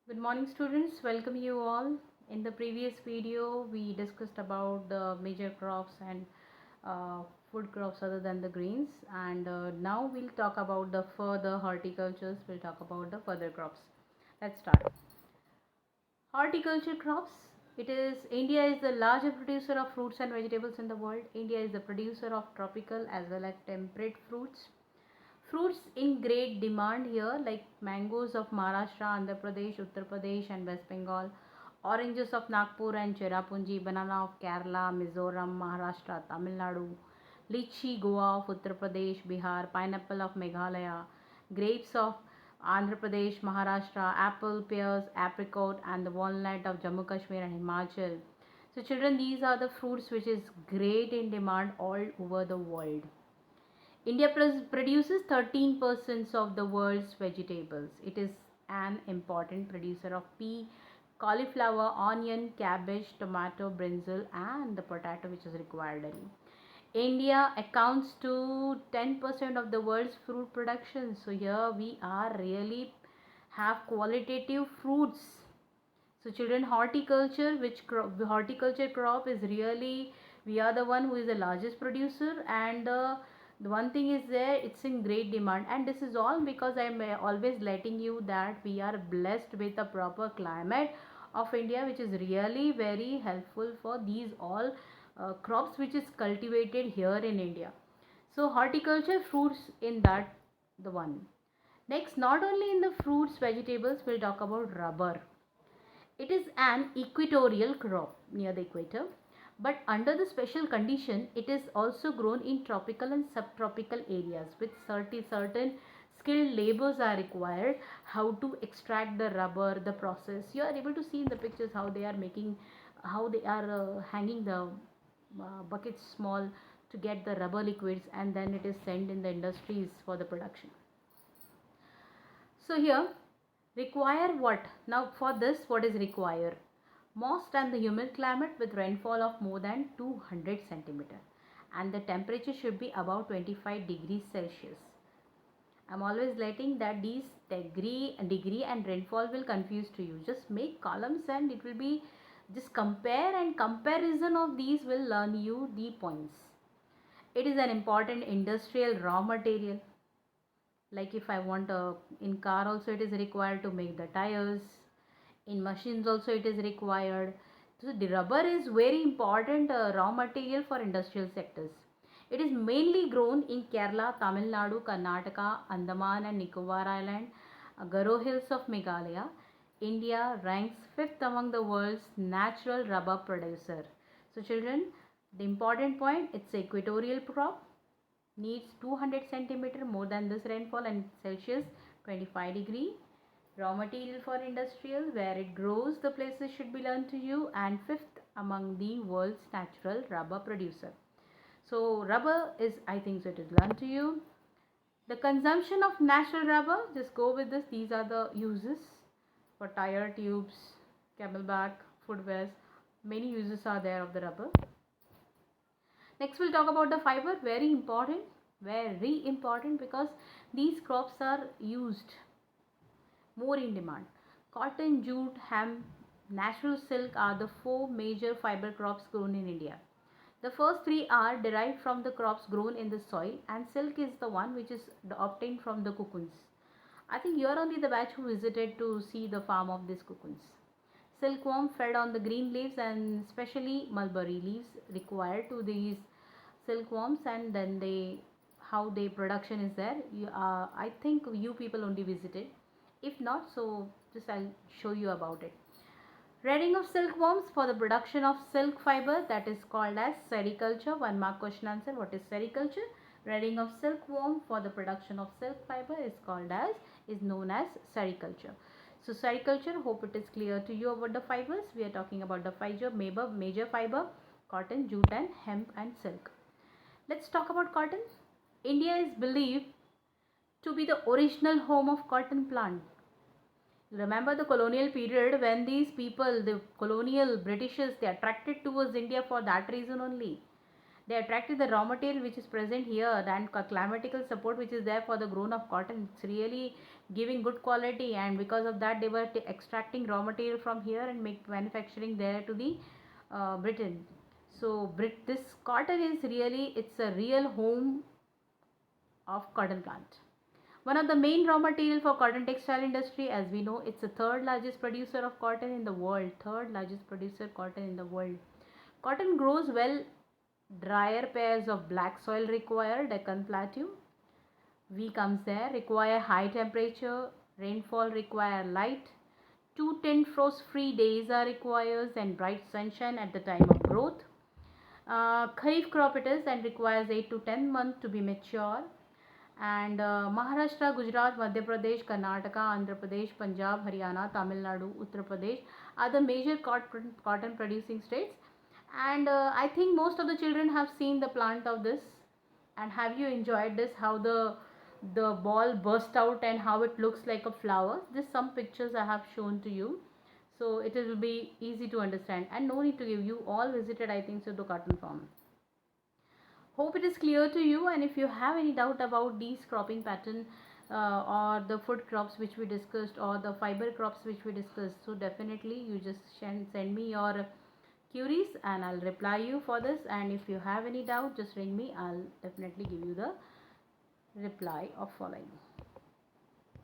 Good morning students, welcome you all. In the previous video we discussed about the major crops and uh, food crops other than the greens, and now we'll talk about the further horticultures. We'll talk about the further crops. Let's start. Horticulture crops. It is India is the largest producer of fruits and vegetables in the world. India is the producer of tropical as well as temperate fruits. Fruits in great demand here like mangoes of Maharashtra, Andhra Pradesh, Uttar Pradesh and West Bengal, oranges of Nagpur and Cherrapunji, banana of Kerala, Mizoram, Maharashtra, Tamil Nadu, lychee Goa of Uttar Pradesh, Bihar, pineapple of Meghalaya, grapes of Andhra Pradesh, Maharashtra, apple, pears, apricot and the walnut of Jammu Kashmir and Himachal. So children, these are the fruits which is great in demand all over the world. India produces 13% of the world's vegetables. It is an important producer of pea, cauliflower, onion, cabbage, tomato, brinjal, and the potato, which is required in. India accounts to 10% of the world's fruit production. So here we are really have qualitative fruits. So children, horticulture, horticulture crop is really, we are the one who is the largest producer, and the one thing is there, it's in great demand, and this is all because I'm always letting you that we are blessed with a proper climate of India, which is really very helpful for these all crops which is cultivated here in India. So horticulture fruits in that the one. Next, not only in the fruits vegetables, we'll talk about rubber. It is an equatorial crop near the equator, but under the special condition, it is also grown in tropical and subtropical areas with certain skilled labors are required how to extract the rubber, the process. You are able to see in the pictures how they are making, how they are hanging the buckets small to get the rubber liquids, and then it is sent in the industries for the production. So here require what? Now for this, what is required? Moist and the humid climate with rainfall of more than 200 centimeter, and the temperature should be about 25 degrees Celsius. I'm always letting that these degree and rainfall will confuse to you. Just make columns and it will be, just compare, and comparison of these will learn you the points. It is an important industrial raw material. Like if I want a, in car also it is required to make the tires, in machines also it is required. So the rubber is very important raw material for industrial sectors. It is mainly grown in Kerala, Tamil Nadu, Karnataka, Andaman and Nicobar Island, Garo Hills of Meghalaya. India ranks 5th among the world's natural rubber producer. So children, the important point, it's equatorial crop, needs 200 centimeter more than this rainfall and Celsius 25 degree. Raw material for industrial, where it grows the places should be learned to you, and 5th among the world's natural rubber producer. So rubber is, I think so, it is learned to you. The consumption of natural rubber, just go with this, these are the uses for tire tubes, camelback, footwear, many uses are there of the rubber. Next we'll talk about the fiber, very important because these crops are used more in demand. Cotton, jute, hemp, natural silk are the four major fiber crops grown in India. The first three are derived from the crops grown in the soil, and silk is the one which is obtained from the cocoons. I think you are only the batch who visited to see the farm of these cocoons. Silkworm fed on the green leaves and especially mulberry leaves required to these silkworms, and then they, how they production is there. I think you people only visited. If not, so just I'll show you about it. Rearing of silkworms for the production of silk fiber, that is called as sericulture. One mark question answer. What is sericulture? Rearing of silkworm for the production of silk fiber is known as sericulture. So sericulture, hope it is clear to you about the fibers. We are talking about the major fiber, cotton, jute and hemp and silk. Let's talk about cotton. India is believed to be the original home of cotton plant. Remember the colonial period when these people, the colonial Britishers, they attracted towards India for that reason only. They attracted the raw material which is present here, and climatical support which is there for the growth of cotton. It's really giving good quality, and because of that they were extracting raw material from here and make manufacturing there to the Britain. So this cotton is really, it's a real home of cotton plant. One of the main raw material for cotton textile industry, as we know, it's the third largest producer of cotton in the world. Third largest producer cotton in the world. Cotton grows well drier pairs of black soil require Deccan Plateau. V comes there. Require high temperature. Rainfall require light. 2 10 frost-free days are required and bright sunshine at the time of growth. Kharif crop it is and requires 8 to 10 months to be mature. And Maharashtra, Gujarat, Madhya Pradesh, Karnataka, Andhra Pradesh, Punjab, Haryana, Tamil Nadu, Uttar Pradesh are the major cotton producing states. And I think most of the children have seen the plant of this. And have you enjoyed this, how the ball burst out and how it looks like a flower? This some pictures I have shown to you, so it will be easy to understand and no need to give. You all visited, I think so, the cotton farm. Hope it is clear to you, and if you have any doubt about these cropping pattern or the food crops which we discussed or the fiber crops which we discussed, so definitely you just send me your queries and I'll reply you for this. And if you have any doubt, just ring me, I'll definitely give you the reply of following.